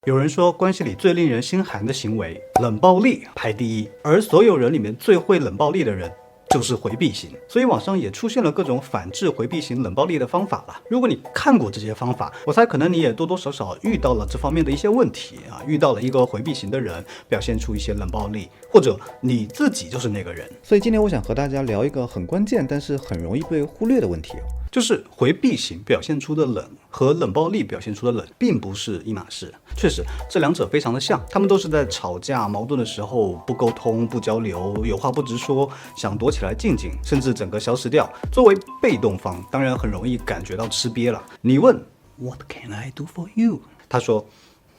有人说，关系里最令人心寒的行为，冷暴力排第一，而所有人里面最会冷暴力的人就是回避型，所以网上也出现了各种反制回避型冷暴力的方法了。如果你看过这些方法，我猜可能你也多多少少遇到了这方面的一些问题啊，遇到了一个回避型的人表现出一些冷暴力，或者你自己就是那个人。所以今天我想和大家聊一个很关键，但是很容易被忽略的问题，就是回避型表现出的冷和冷暴力表现出的冷并不是一码事。确实这两者非常的像，他们都是在吵架矛盾的时候不沟通不交流，有话不直说，想躲起来静静，甚至整个消失掉。作为被动方当然很容易感觉到吃瘪了。你问 What can I do for you？ 他说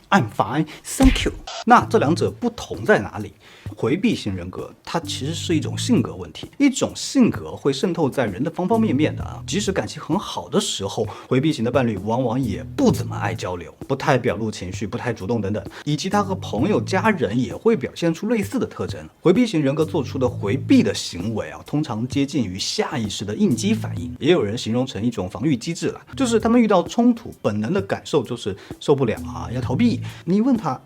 I'm fine, thank you。 那这两者不同在哪里？回避型人格它其实是一种性格问题，一种性格会渗透在人的方方面面的啊。即使感情很好的时候，回避型的伴侣往往也不怎么爱交流，不太表露情绪，不太主动等等，以及他和朋友家人也会表现出类似的特征。回避型人格做出的回避的行为啊，通常接近于下意识的应激反应，也有人形容成一种防御机制了，就是他们遇到冲突本能的感受就是受不了啊，要逃避。你问他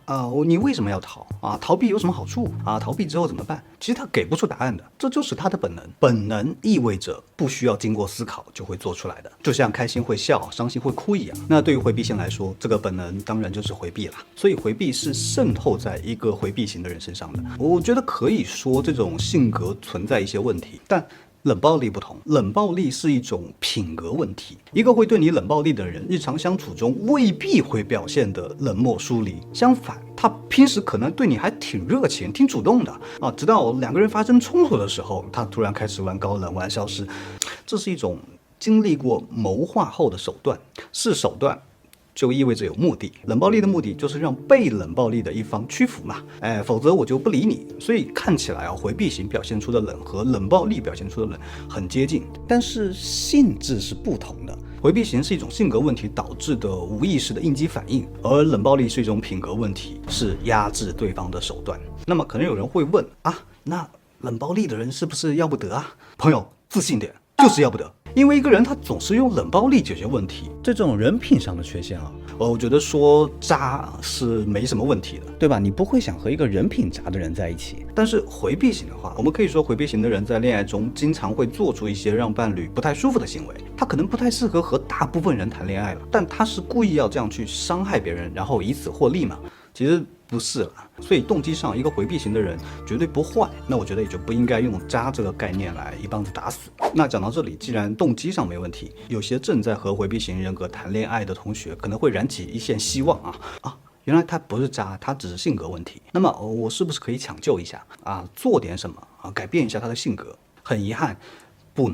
你为什么要逃啊？逃避有什么好处啊？逃避之后怎么办？其实他给不出答案的，这就是他的本能。本能意味着不需要经过思考就会做出来的，就像开心会笑，伤心会哭一样。那对于回避型来说，这个本能当然就是回避了。所以回避是渗透在一个回避型的人身上的。我觉得可以说这种性格存在一些问题，但冷暴力不同，冷暴力是一种品格问题。一个会对你冷暴力的人，日常相处中未必会表现得冷漠疏离，相反，他平时可能对你还挺热情、挺主动的啊。直到两个人发生冲突的时候，他突然开始玩高冷、玩消失。这是一种经历过谋划后的手段，是手段就意味着有目的。冷暴力的目的就是让被冷暴力的一方屈服嘛，否则我就不理你。所以看起来回避型表现出的冷和冷暴力表现出的冷很接近，但是性质是不同的。回避型是一种性格问题导致的无意识的应激反应，而冷暴力是一种品格问题，是压制对方的手段。那么可能有人会问那冷暴力的人是不是要不得啊？朋友，自信点，就是要不得。因为一个人他总是用冷暴力解决问题，这种人品上的缺陷我觉得说渣是没什么问题的，对吧？你不会想和一个人品渣的人在一起。但是回避型的话，我们可以说回避型的人在恋爱中经常会做出一些让伴侣不太舒服的行为，他可能不太适合和大部分人谈恋爱了，但他是故意要这样去伤害别人，然后以此获利嘛？其实不是了。所以动机上，一个回避型的人绝对不坏，那我觉得也就不应该用渣这个概念来一棒子打死。那讲到这里，既然动机上没问题，有些正在和回避型人格谈恋爱的同学可能会燃起一线希望原来他不是渣，他只是性格问题。那么我是不是可以抢救一下做点什么改变一下他的性格？很遗憾，不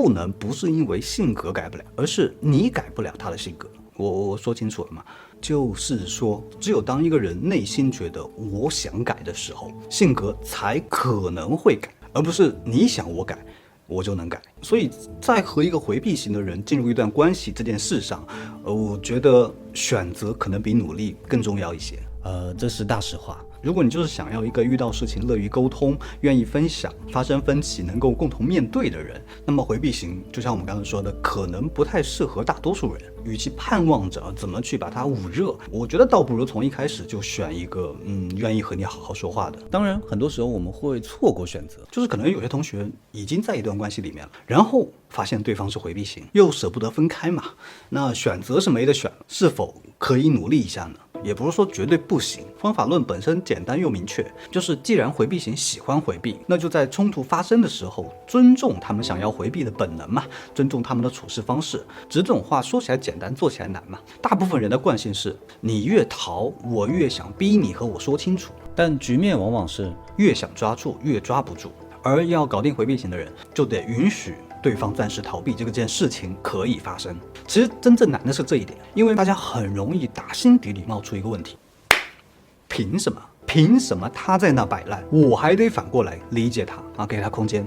能不是因为性格改不了，而是你改不了他的性格。我说清楚了吗？就是说，只有当一个人内心觉得我想改的时候，性格才可能会改，而不是你想我改我就能改。所以在和一个回避型的人进入一段关系这件事上，我觉得选择可能比努力更重要一些。这是大实话。如果你就是想要一个遇到事情乐于沟通、愿意分享、发生分歧能够共同面对的人，那么回避型就像我们刚才说的，可能不太适合大多数人。与其盼望着怎么去把它捂热，我觉得倒不如从一开始就选一个愿意和你好好说话的。当然很多时候我们会错过选择，就是可能有些同学已经在一段关系里面了，然后发现对方是回避型，又舍不得分开嘛，那选择是没得选，是否可以努力一下呢？也不是说绝对不行，方法论本身简单又明确，就是既然回避型喜欢回避，那就在冲突发生的时候尊重他们想要回避的本能嘛，尊重他们的处事方式。只是这种话说起来简单，做起来难嘛。大部分人的惯性是你越逃，我越想逼你和我说清楚，但局面往往是越想抓住越抓不住。而要搞定回避型的人，就得允许对方暂时逃避这件事情可以发生。其实真正难的是这一点，因为大家很容易打心底里冒出一个问题：凭什么他在那摆烂，我还得反过来理解他给他空间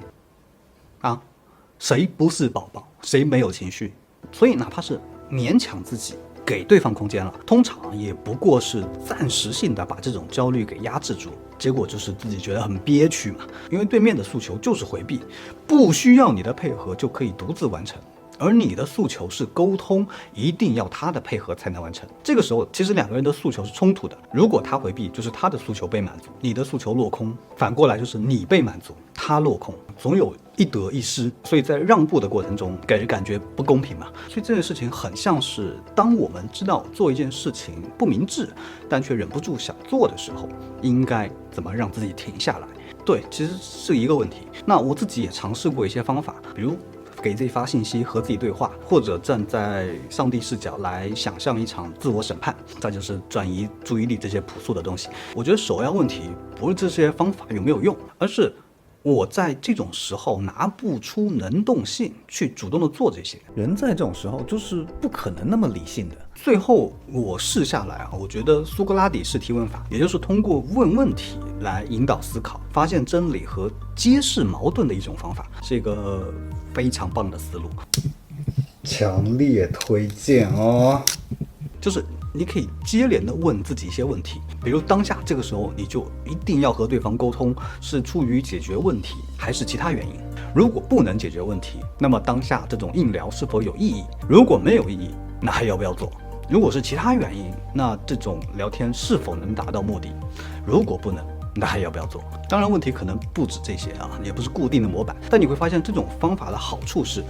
谁不是宝宝，谁没有情绪？所以哪怕是勉强自己给对方空间了，通常也不过是暂时性的把这种焦虑给压制住，结果就是自己觉得很憋屈嘛。因为对面的诉求就是回避，不需要你的配合就可以独自完成。而你的诉求是沟通，一定要他的配合才能完成。这个时候，其实两个人的诉求是冲突的。如果他回避，就是他的诉求被满足，你的诉求落空；反过来就是你被满足，他落空，总有一得一失。所以在让步的过程中，给人感觉不公平嘛。所以这件事情很像是，当我们知道做一件事情不明智，但却忍不住想做的时候，应该怎么让自己停下来？对，其实是一个问题。那我自己也尝试过一些方法，比如给自己发信息，和自己对话，或者站在上帝视角来想象一场自我审判，再就是转移注意力这些朴素的东西。我觉得首要问题不是这些方法有没有用，而是我在这种时候拿不出能动性去主动的做这些。人在这种时候就是不可能那么理性的。最后我试下来我觉得苏格拉底式提问法，也就是通过问问题来引导思考，发现真理和揭示矛盾的一种方法，是一个非常棒的思路，强烈推荐哦。就是你可以接连的问自己一些问题，比如当下这个时候你就一定要和对方沟通，是出于解决问题还是其他原因？如果不能解决问题，那么当下这种硬聊是否有意义？如果没有意义，那还要不要做？如果是其他原因，那这种聊天是否能达到目的？如果不能，那还要不要做？当然问题可能不止这些也不是固定的模板，但你会发现这种方法的好处是，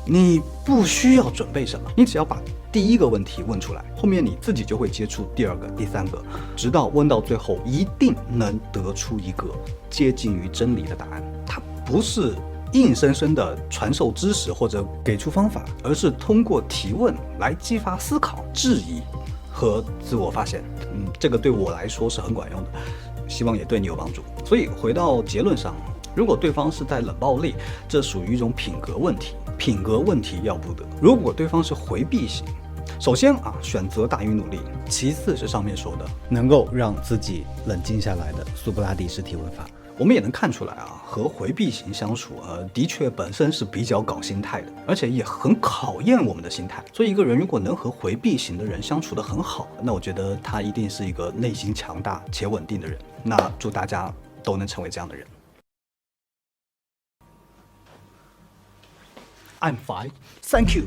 你不需要准备什么，你只要把第一个问题问出来，后面你自己就会接触第二个、第三个，直到问到最后，一定能得出一个接近于真理的答案。它不是硬生生的传授知识或者给出方法，而是通过提问来激发思考、质疑和自我发现。这个对我来说是很管用的，希望也对你有帮助。所以回到结论上，如果对方是在冷暴力，这属于一种品格问题，品格问题要不得。如果对方是回避型，首先选择大于努力，其次是上面说的能够让自己冷静下来的苏格拉底式提问法。我们也能看出来和回避型相处的确本身是比较搞心态的，而且也很考验我们的心态。所以一个人如果能和回避型的人相处得很好，那我觉得他一定是一个内心强大且稳定的人。那祝大家都能成为这样的人。I'm fine, thank you.